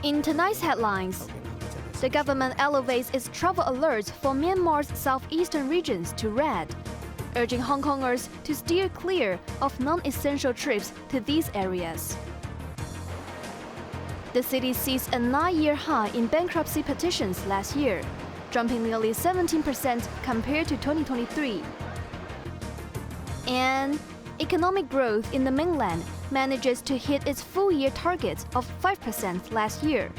In tonight's headlines, the government elevates its travel alerts for Myanmar's southeastern regions to red, urging Hongkongers to steer clear of non-essential trips to these areas. The city sees a 9-year high in bankruptcy petitions last year, jumping nearly 17% compared to 2023. And economic growth in the mainland manages to hit its full-year target of 5% last year,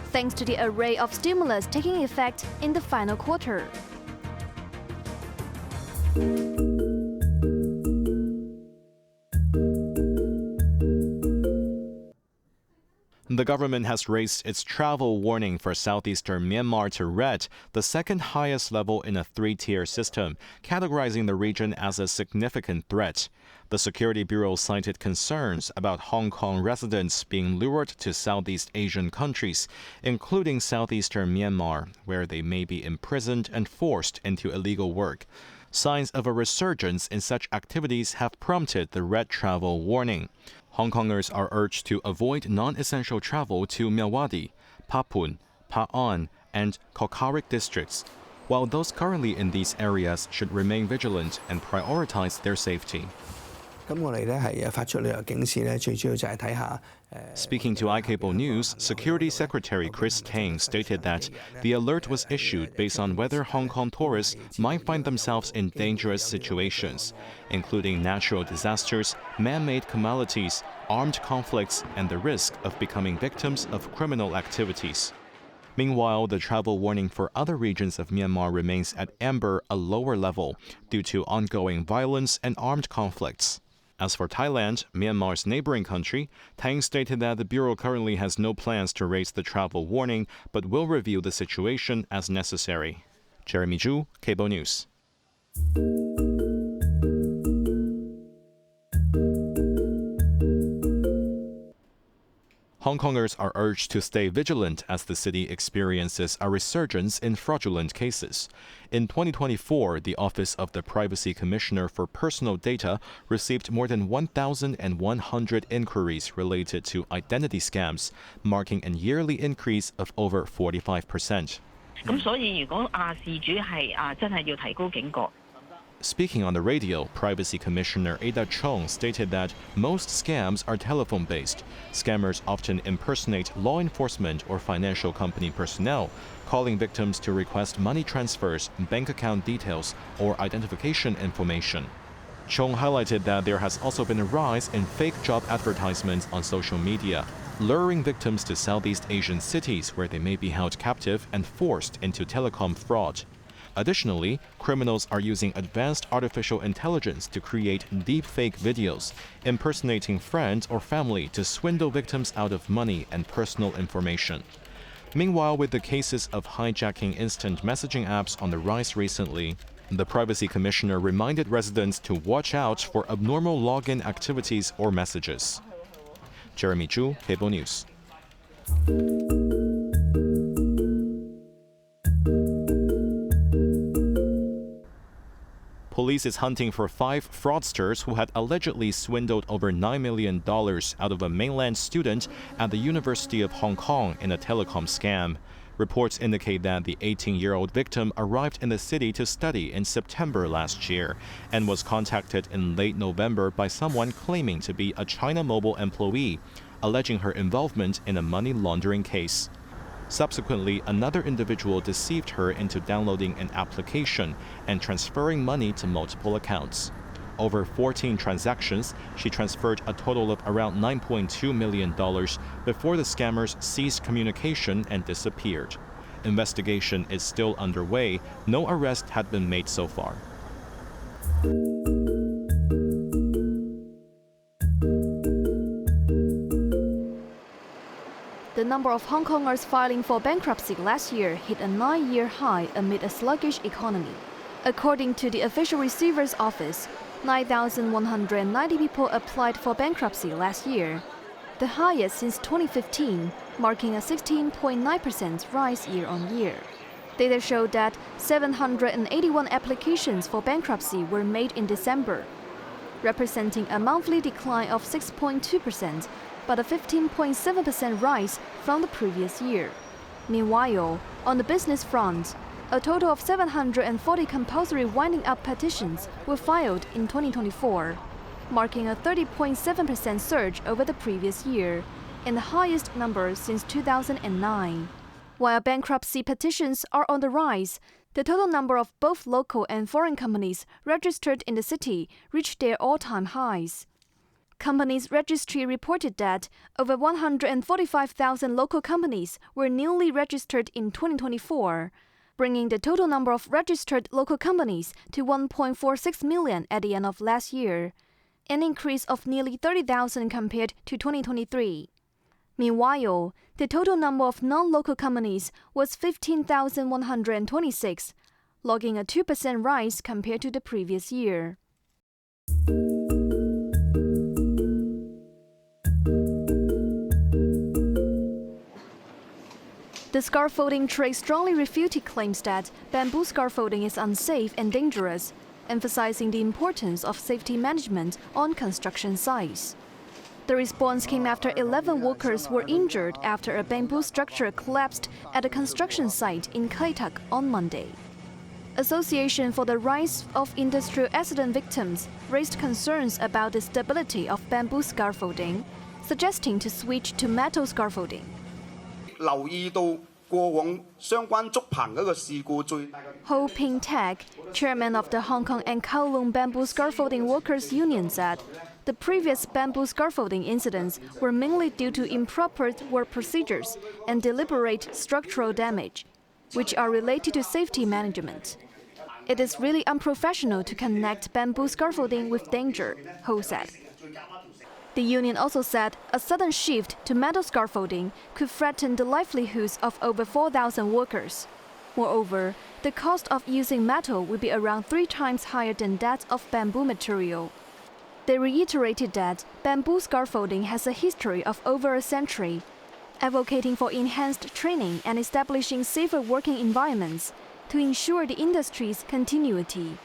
thanks to the array of stimulus taking effect in the final quarter. The government has raised its travel warning for southeastern Myanmar to red, the second highest level in a 3-tier system, categorizing the region as a significant threat. The Security Bureau cited concerns about Hong Kong residents being lured to Southeast Asian countries, including southeastern Myanmar, where they may be imprisoned and forced into illegal work. Signs of a resurgence in such activities have prompted the red travel warning. Hongkongers are urged to avoid non-essential travel to Myawaddy, Papun, Pa'an, and Kokkarik districts, while those currently in these areas should remain vigilant and prioritize their safety. Speaking to iCable News, Security Secretary Chris Tang stated that the alert was issued based on whether Hong Kong tourists might find themselves in dangerous situations, including natural disasters, man-made calamities, armed conflicts, and the risk of becoming victims of criminal activities. Meanwhile, the travel warning for other regions of Myanmar remains at amber, a lower level, due to ongoing violence and armed conflicts. As for Thailand, Myanmar's neighboring country, Tang stated that the Bureau currently has no plans to raise the travel warning, but will review the situation as necessary. Jeremy Zhu, Cable News. Hongkongers are urged to stay vigilant as the city experiences a resurgence in fraudulent cases. In 2024, the Office of the Privacy Commissioner for Personal Data received more than 1,100 inquiries related to identity scams, marking a yearly increase of over 45%. Speaking on the radio, Privacy Commissioner Ada Chong stated that most scams are telephone-based. Scammers often impersonate law enforcement or financial company personnel, calling victims to request money transfers, bank account details, or identification information. Chong highlighted that there has also been a rise in fake job advertisements on social media, luring victims to Southeast Asian cities where they may be held captive and forced into telecom fraud. Additionally, criminals are using advanced artificial intelligence to create deepfake videos, impersonating friends or family to swindle victims out of money and personal information. Meanwhile, with the cases of hijacking instant messaging apps on the rise recently, the Privacy Commissioner reminded residents to watch out for abnormal login activities or messages. Jeremy Zhu, Cable News. Police is hunting for 5 fraudsters who had allegedly swindled over $9 million out of a mainland student at the University of Hong Kong in a telecom scam. Reports indicate that the 18-year-old victim arrived in the city to study in September last year and was contacted in late November by someone claiming to be a China Mobile employee, alleging her involvement in a money laundering case. Subsequently, another individual deceived her into downloading an application and transferring money to multiple accounts. Over 14 transactions, she transferred a total of around $9.2 million before the scammers ceased communication and disappeared. Investigation is still underway. No arrest had been made so far. The number of Hongkongers filing for bankruptcy last year hit a 9-year high amid a sluggish economy. According to the official receiver's office, 9,190 people applied for bankruptcy last year, the highest since 2015, marking a 16.9% rise year-on-year. Data showed that 781 applications for bankruptcy were made in December, representing a monthly decline of 6.2% but a 15.7% rise from the previous year. Meanwhile, on the business front, a total of 740 compulsory winding up petitions were filed in 2024, marking a 30.7% surge over the previous year, and the highest number since 2009. While bankruptcy petitions are on the rise, the total number of both local and foreign companies registered in the city reached their all-time highs. Companies Registry reported that over 145,000 local companies were newly registered in 2024, bringing the total number of registered local companies to 1.46 million at the end of last year, an increase of nearly 30,000 compared to 2023. Meanwhile, the total number of non-local companies was 15,126, logging a 2% rise compared to the previous year. The scaffolding trade strongly refuted claims that bamboo scaffolding is unsafe and dangerous, emphasizing the importance of safety management on construction sites. The response came after 11 workers were injured after a bamboo structure collapsed at a construction site in Kaitak on Monday. Association for the Rights of Industrial Accident Victims raised concerns about the stability of bamboo scaffolding, suggesting to switch to metal scaffolding. Ho Ping Tek, chairman of the Hong Kong and Kowloon Bamboo Scaffolding Workers Union, said the previous bamboo scaffolding incidents were mainly due to improper work procedures and deliberate structural damage, which are related to safety management. It is really unprofessional to connect bamboo scaffolding with danger, Ho said. The union also said a sudden shift to metal scaffolding could threaten the livelihoods of over 4,000 workers. Moreover, the cost of using metal will be around 3 times higher than that of bamboo material. They reiterated that bamboo scaffolding has a history of over a century, advocating for enhanced training and establishing safer working environments to ensure the industry's continuity.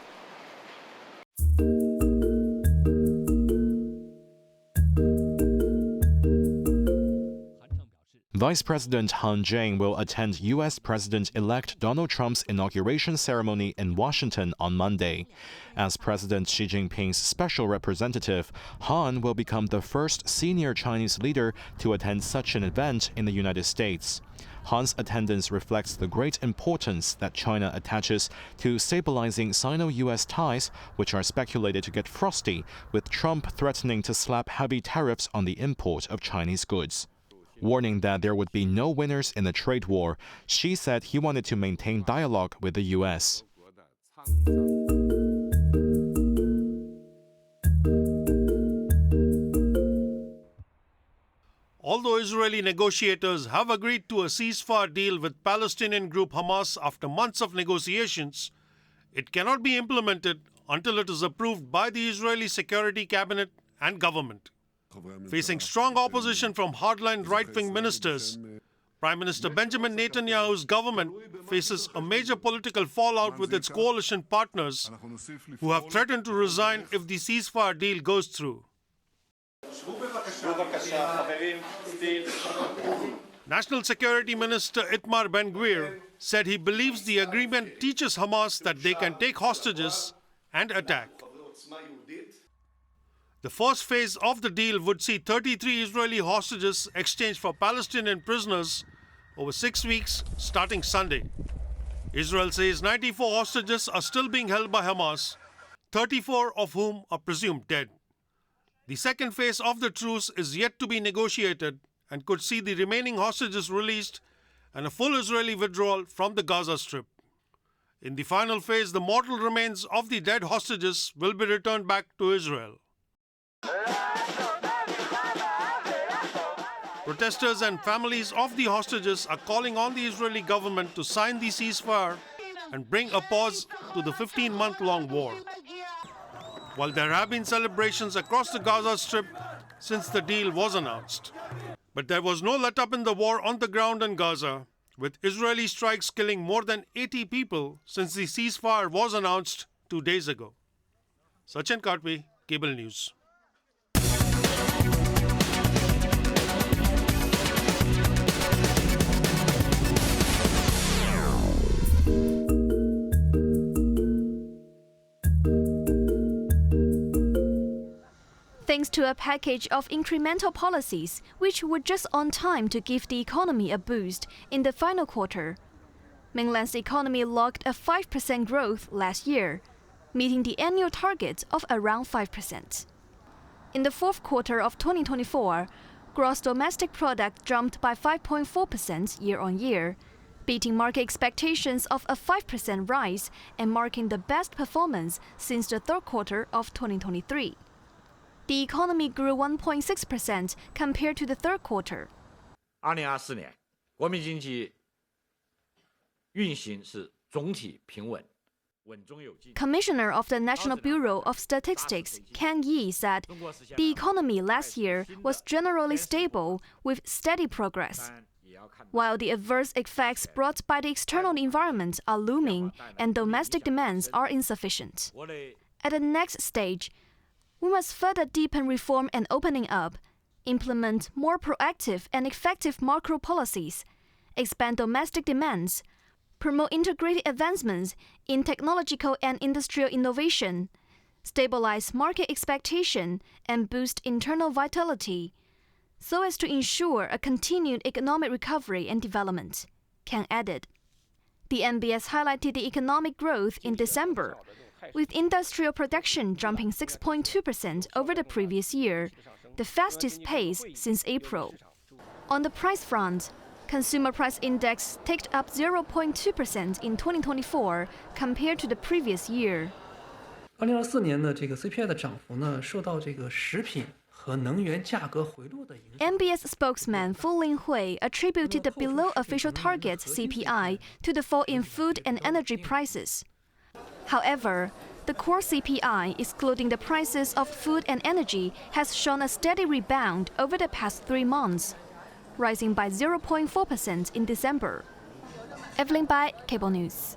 Vice President Han Zheng will attend U.S. President-elect Donald Trump's inauguration ceremony in Washington on Monday. As President Xi Jinping's special representative, Han will become the first senior Chinese leader to attend such an event in the United States. Han's attendance reflects the great importance that China attaches to stabilizing Sino-U.S. ties, which are speculated to get frosty, with Trump threatening to slap heavy tariffs on the import of Chinese goods. Warning that there would be no winners in the trade war, Xi said he wanted to maintain dialogue with the U.S. Although Israeli negotiators have agreed to a ceasefire deal with Palestinian group Hamas after months of negotiations, it cannot be implemented until it is approved by the Israeli Security Cabinet and government. Facing strong opposition from hardline right-wing ministers, Prime Minister Benjamin Netanyahu's government faces a major political fallout with its coalition partners, who have threatened to resign if the ceasefire deal goes through. National Security Minister Itamar Ben-Gvir said he believes the agreement teaches Hamas that they can take hostages and attack. The first phase of the deal would see 33 Israeli hostages exchanged for Palestinian prisoners over 6 weeks, starting Sunday. Israel says 94 hostages are still being held by Hamas, 34 of whom are presumed dead. The second phase of the truce is yet to be negotiated and could see the remaining hostages released and a full Israeli withdrawal from the Gaza Strip. In the final phase, the mortal remains of the dead hostages will be returned back to Israel. Protesters and families of the hostages are calling on the Israeli government to sign the ceasefire and bring a pause to the 15-month-long war. While there have been celebrations across the Gaza Strip since the deal was announced. But there was no let-up in the war on the ground in Gaza, with Israeli strikes killing more than 80 people since the ceasefire was announced 2 days ago. Sachin Katwe, Cable News. thanks to a package of incremental policies which were just on time to give the economy a boost in the final quarter. Mainland's economy logged a 5% growth last year, meeting the annual target of around 5%. In the fourth quarter of 2024, gross domestic product jumped by 5.4% year-on-year, beating market expectations of a 5% rise and marking the best performance since the third quarter of 2023. The economy grew 1.6% compared to the third quarter. 2024年，国民经济运行是总体平稳。 Commissioner of the National Bureau of Statistics, Kang Yi, said the economy last year was generally stable with steady progress. While the adverse effects brought by the external environment are looming and domestic demands are insufficient. At the next stage, we must further deepen reform and opening up, implement more proactive and effective macro policies, expand domestic demands, promote integrated advancements in technological and industrial innovation, stabilize market expectation, and boost internal vitality, so as to ensure a continued economic recovery and development, Kang added. The NBS highlighted the economic growth in December, with industrial production jumping 6.2% over the previous year, the fastest pace since April. On the price front, Consumer Price Index ticked up 0.2% in 2024 compared to the previous year. 2024年的这个 CPI 的涨幅呢，受到这个食品和能源价格回落的影响。 NBS spokesman Fu Linghui attributed the below official target CPI to the fall in food and energy prices. However, the core CPI, excluding the prices of food and energy, has shown a steady rebound over the past 3 months, rising by 0.4% in December. Evelyn Bai, Cable News.